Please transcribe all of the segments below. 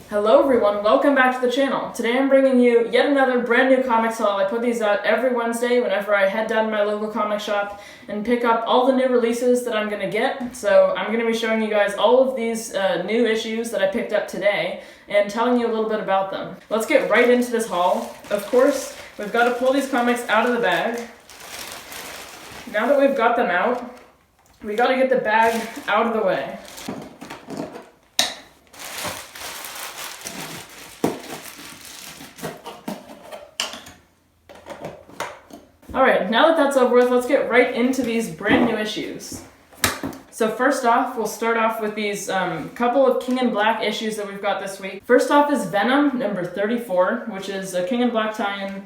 Hello everyone, welcome back to the channel. Today I'm bringing you yet another brand new comics haul. I put these out every Wednesday whenever I head down to my local comic shop and pick up all the new releases that I'm going to get. So I'm going to be showing you guys all of these new issues that I picked up today and telling you a little bit about them. Let's get right into this haul. Of course, we've got to pull these comics out of the bag. Now that we've got them out, we got to get the bag out of the way. Alright, now that that's over with, let's get right into these brand new issues. So first off, we'll start off with these couple of King in Black issues that we've got this week. First off is Venom Number 34, which is a King in Black tie-in.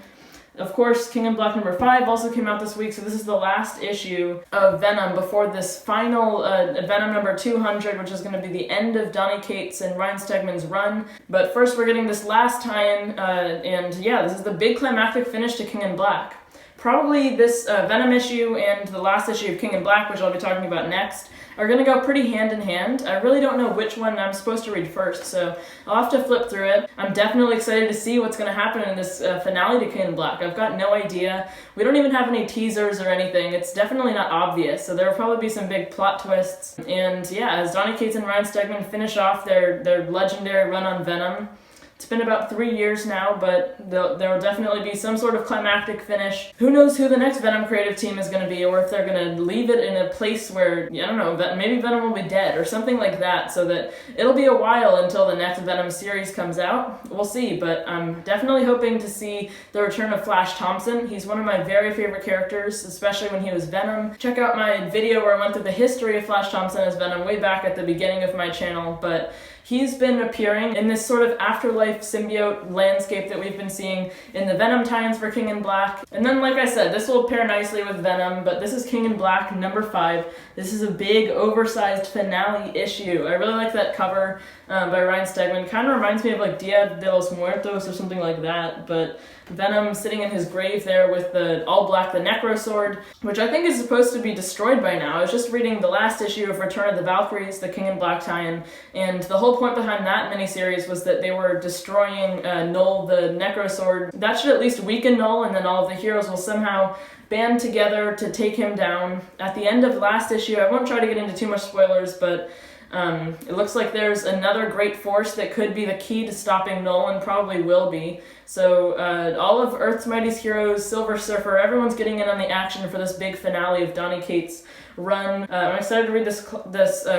Of course, King in Black Number 5 also came out this week, so this is the last issue of Venom before this final Venom Number 200, which is going to be the end of Donny Cates and Ryan Stegman's run. But first we're getting this last tie-in, and yeah, this is the big climactic finish to King in Black. Probably this Venom issue and the last issue of King in Black, which I'll be talking about next, are going to go pretty hand in hand. I really don't know which one I'm supposed to read first, so I'll have to flip through it. I'm definitely excited to see what's going to happen in this finale to King in Black. I've got no idea. We don't even have any teasers or anything. It's definitely not obvious, so there will probably be some big plot twists. And yeah, as Donny Cates and Ryan Stegman finish off their legendary run on Venom, it's been about 3 years now, but there will definitely be some sort of climactic finish. Who knows who the next Venom creative team is going to be, or if they're going to leave it in a place where, I don't know, maybe Venom will be dead, or something like that, so that it'll be a while until the next Venom series comes out. We'll see, but I'm definitely hoping to see the return of Flash Thompson. He's one of my very favorite characters, especially when he was Venom. Check out my video where I went through the history of Flash Thompson as Venom way back at the beginning of my channel, but he's been appearing in this sort of afterlife symbiote landscape that we've been seeing in the Venom tie-ins for King in Black. And then, like I said, this will pair nicely with Venom, but this is King in Black number 5. This is a big, oversized finale issue. I really like that cover by Ryan Stegman. Kind of reminds me of like Dia de los Muertos or something like that, but Venom sitting in his grave there with the all-black, the Necro Sword, which I think is supposed to be destroyed by now. I was just reading the last issue of Return of the Valkyries, the King in Black tie-in, and the whole point behind that miniseries was that they were destroying Null, the Necro Sword. That should at least weaken Null, and then all of the heroes will somehow band together to take him down. At the end of last issue, I won't try to get into too much spoilers, but it looks like there's another great force that could be the key to stopping Null, and probably will be. So all of Earth's Mightiest Heroes, Silver Surfer, everyone's getting in on the action for this big finale of Donny Cates' run. I'm excited to read this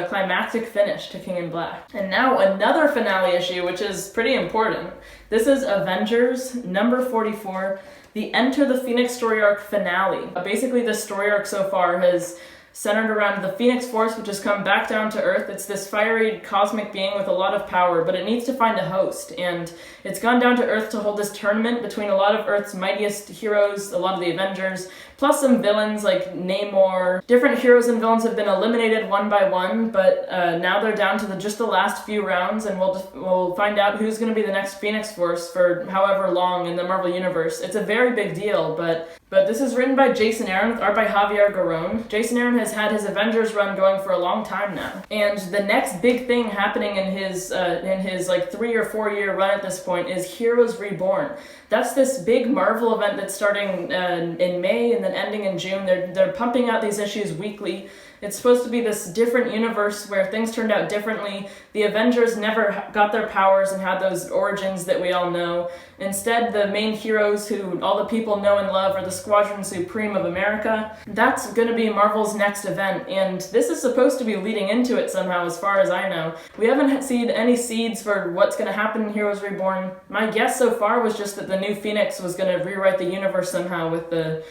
climactic finish to King in Black. And now another finale issue, which is pretty important. This is Avengers number 44, the Enter the Phoenix story arc finale. Basically, the story arc so far has centered around the Phoenix Force, which has come back down to Earth. It's this fiery cosmic being with a lot of power, but it needs to find a host, and it's gone down to Earth to hold this tournament between a lot of Earth's mightiest heroes, a lot of the Avengers, plus some villains like Namor. Different heroes and villains have been eliminated one by one, but now they're down to just the last few rounds, and we'll find out who's going to be the next Phoenix Force for however long in the Marvel Universe. It's a very big deal, but this is written by Jason Aaron with art by Javier Garrón. Jason Aaron has had his Avengers run going for a long time now, and the next big thing happening in his like 3 or 4 year run at this point is Heroes Reborn. That's this big Marvel event that's starting in May and then ending in June. They're pumping out these issues weekly. It's supposed to be this different universe where things turned out differently. The Avengers never got their powers and had those origins that we all know. Instead, the main heroes who all the people know and love are the Squadron Supreme of America. That's going to be Marvel's next event, and this is supposed to be leading into it somehow, as far as I know. We haven't seen any seeds for what's going to happen in Heroes Reborn. My guess so far was just that the new Phoenix was going to rewrite the universe somehow with the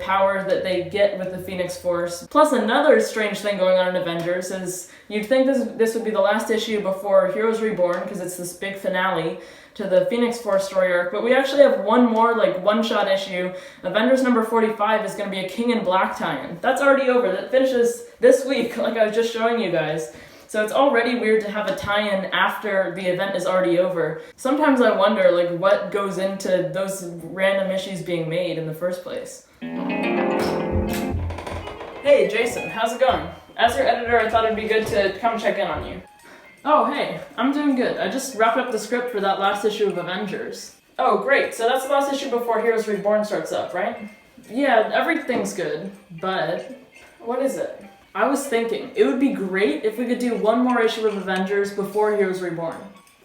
power that they get with the Phoenix Force. Plus, another strange thing going on in Avengers is you'd think this would be the last issue before Heroes Reborn, because it's this big finale to the Phoenix Force story arc, but we actually have one more like one-shot issue. Avengers number 45 is going to be a King in Black tie-in. That's already over. That finishes this week, like I was just showing you guys. So it's already weird to have a tie-in after the event is already over. Sometimes I wonder like what goes into those random issues being made in the first place. Hey Jason, how's it going? As your editor, I thought it'd be good to come check in on you. Oh, hey, I'm doing good. I just wrapped up the script for that last issue of Avengers. Oh, great. So that's the last issue before Heroes Reborn starts up, right? Yeah, everything's good, but what is it? I was thinking, it would be great if we could do one more issue of Avengers before Heroes Reborn.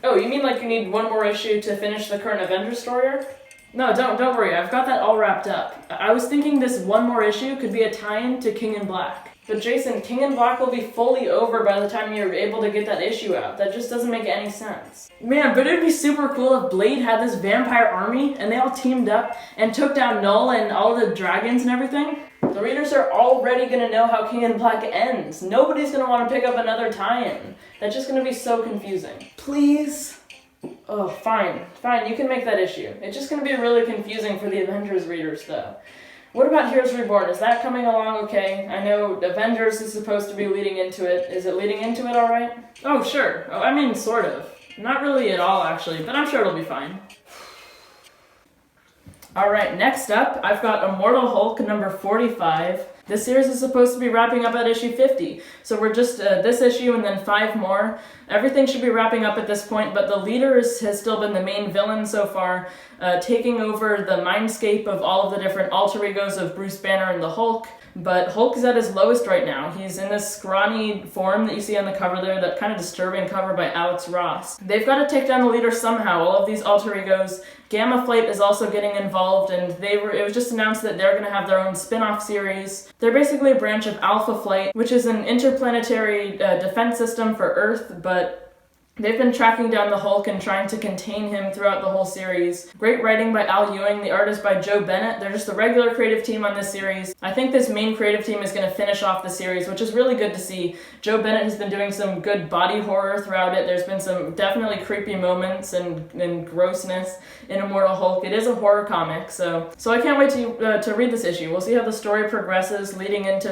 Oh, you mean like you need one more issue to finish the current Avengers story arc? No, don't worry, I've got that all wrapped up. I was thinking this one more issue could be a tie-in to King in Black. But Jason, King in Black will be fully over by the time you're able to get that issue out. That just doesn't make any sense. Man, but it'd be super cool if Blade had this vampire army and they all teamed up and took down Null and all the dragons and everything. The readers are already gonna know how King in Black ends. Nobody's gonna want to pick up another tie-in. That's just gonna be so confusing. Please? Oh, fine, you can make that issue. It's just gonna be really confusing for the Avengers readers though. What about Heroes Reborn? Is that coming along okay? I know Avengers is supposed to be leading into it. Is it leading into it alright? Oh, sure. Oh, I mean, sort of. Not really at all, actually, but I'm sure it'll be fine. Alright, next up, I've got Immortal Hulk number 45. This series is supposed to be wrapping up at issue 50, so we're just this issue and then 5 more. Everything should be wrapping up at this point, but the leader has still been the main villain so far, taking over the mindscape of all of the different alter egos of Bruce Banner and the Hulk. But Hulk is at his lowest right now. He's in this scrawny form that you see on the cover there, that kind of disturbing cover by Alex Ross. They've got to take down the leader somehow, all of these alter egos. Gamma Flight is also getting involved, and it was just announced that they're going to have their own spin-off series. They're basically a branch of Alpha Flight, which is an interplanetary defense system for Earth, but they've been tracking down the Hulk and trying to contain him throughout the whole series. Great writing by Al Ewing, the art is by Joe Bennett. They're just the regular creative team on this series. I think this main creative team is going to finish off the series, which is really good to see. Joe Bennett has been doing some good body horror throughout it. There's been some definitely creepy moments and grossness in Immortal Hulk. It is a horror comic, so I can't wait to read this issue. We'll see how the story progresses leading into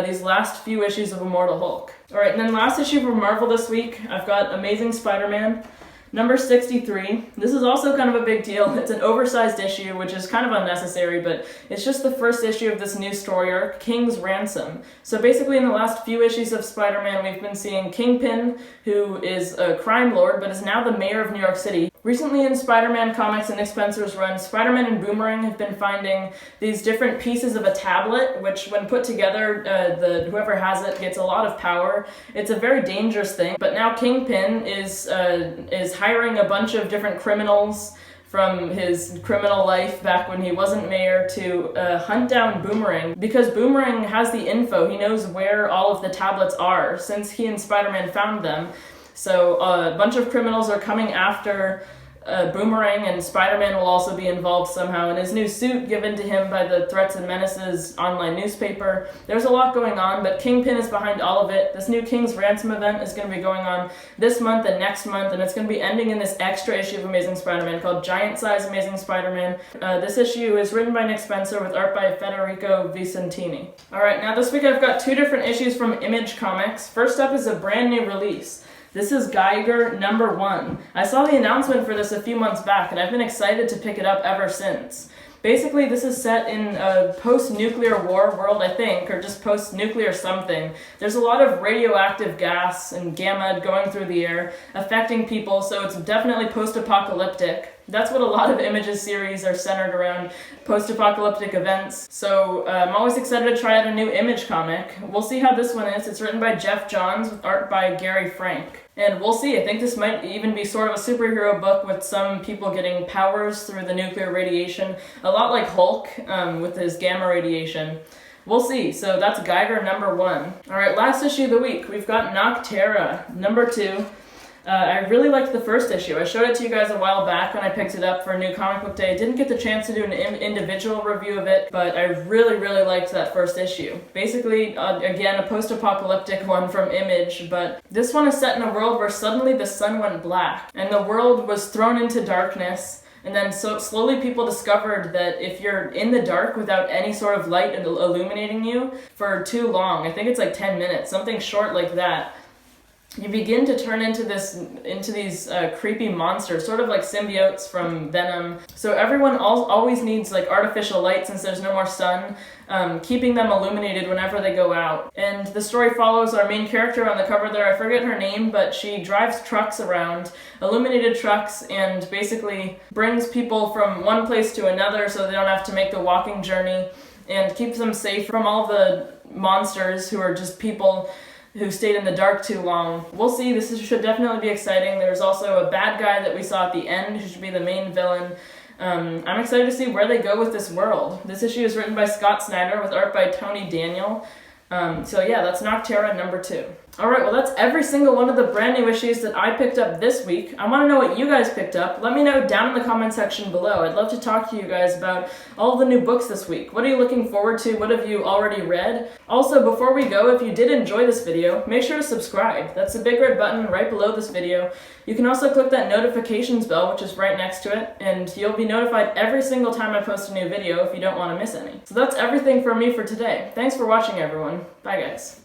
these last few issues of Immortal Hulk. Alright, and then last issue for Marvel this week, I've got Amazing Spider-Man, number 63. This is also kind of a big deal. It's an oversized issue, which is kind of unnecessary, but it's just the first issue of this new story arc, King's Ransom. So basically in the last few issues of Spider-Man, we've been seeing Kingpin, who is a crime lord, but is now the mayor of New York City. Recently in Spider-Man comics and Nick Spencer's run, Spider-Man and Boomerang have been finding these different pieces of a tablet, which when put together, whoever has it gets a lot of power. It's a very dangerous thing, but now Kingpin is hiring a bunch of different criminals from his criminal life back when he wasn't mayor to hunt down Boomerang, because Boomerang has the info. He knows where all of the tablets are since he and Spider-Man found them. So a bunch of criminals are coming after Boomerang, and Spider-Man will also be involved somehow in his new suit given to him by the Threats and Menaces online newspaper. There's a lot going on, but Kingpin is behind all of it. This new King's Ransom event is going to be going on this month and next month, and it's going to be ending in this extra issue of Amazing Spider-Man called Giant Size Amazing Spider-Man. This issue is written by Nick Spencer with art by Federico Vicentini. Alright, now this week I've got 2 different issues from Image Comics. First up is a brand new release. This is Geiger number 1. I saw the announcement for this a few months back, and I've been excited to pick it up ever since. Basically, this is set in a post-nuclear war world, I think, or just post-nuclear something. There's a lot of radioactive gas and gamma going through the air, affecting people, so it's definitely post-apocalyptic. That's what a lot of Images series are centered around, post-apocalyptic events. So I'm always excited to try out a new Image comic. We'll see how this one is. It's written by Jeff Johns with art by Gary Frank. And we'll see. I think this might even be sort of a superhero book with some people getting powers through the nuclear radiation. A lot like Hulk with his gamma radiation. We'll see. So that's Geiger number 1. Alright, last issue of the week. We've got Noctera number 2. I really liked the first issue. I showed it to you guys a while back when I picked it up for a new comic book day. I didn't get the chance to do an individual review of it, but I really liked that first issue. Basically, again, a post-apocalyptic one from Image, but this one is set in a world where suddenly the sun went black, and the world was thrown into darkness. And then so slowly people discovered that if you're in the dark without any sort of light illuminating you for too long, I think it's like 10 minutes, something short like that, you begin to turn into these creepy monsters, sort of like symbiotes from Venom. So everyone always needs like artificial light since there's no more sun, keeping them illuminated whenever they go out. And the story follows our main character on the cover there. I forget her name, but she drives trucks around, illuminated trucks, and basically brings people from one place to another so they don't have to make the walking journey, and keeps them safe from all the monsters who are just people who stayed in the dark too long. We'll see, should definitely be exciting. There's also a bad guy that we saw at the end who should be the main villain. I'm excited to see where they go with this world. This issue is written by Scott Snyder with art by Tony Daniel. So yeah, that's Nocterra number 2. Alright, well that's every single one of the brand new issues that I picked up this week. I want to know what you guys picked up. Let me know down in the comment section below. I'd love to talk to you guys about all the new books this week. What are you looking forward to? What have you already read? Also, before we go, if you did enjoy this video, make sure to subscribe. That's the big red button right below this video. You can also click that notifications bell, which is right next to it, and you'll be notified every single time I post a new video if you don't want to miss any. So that's everything from me for today. Thanks for watching, everyone. Bye, guys.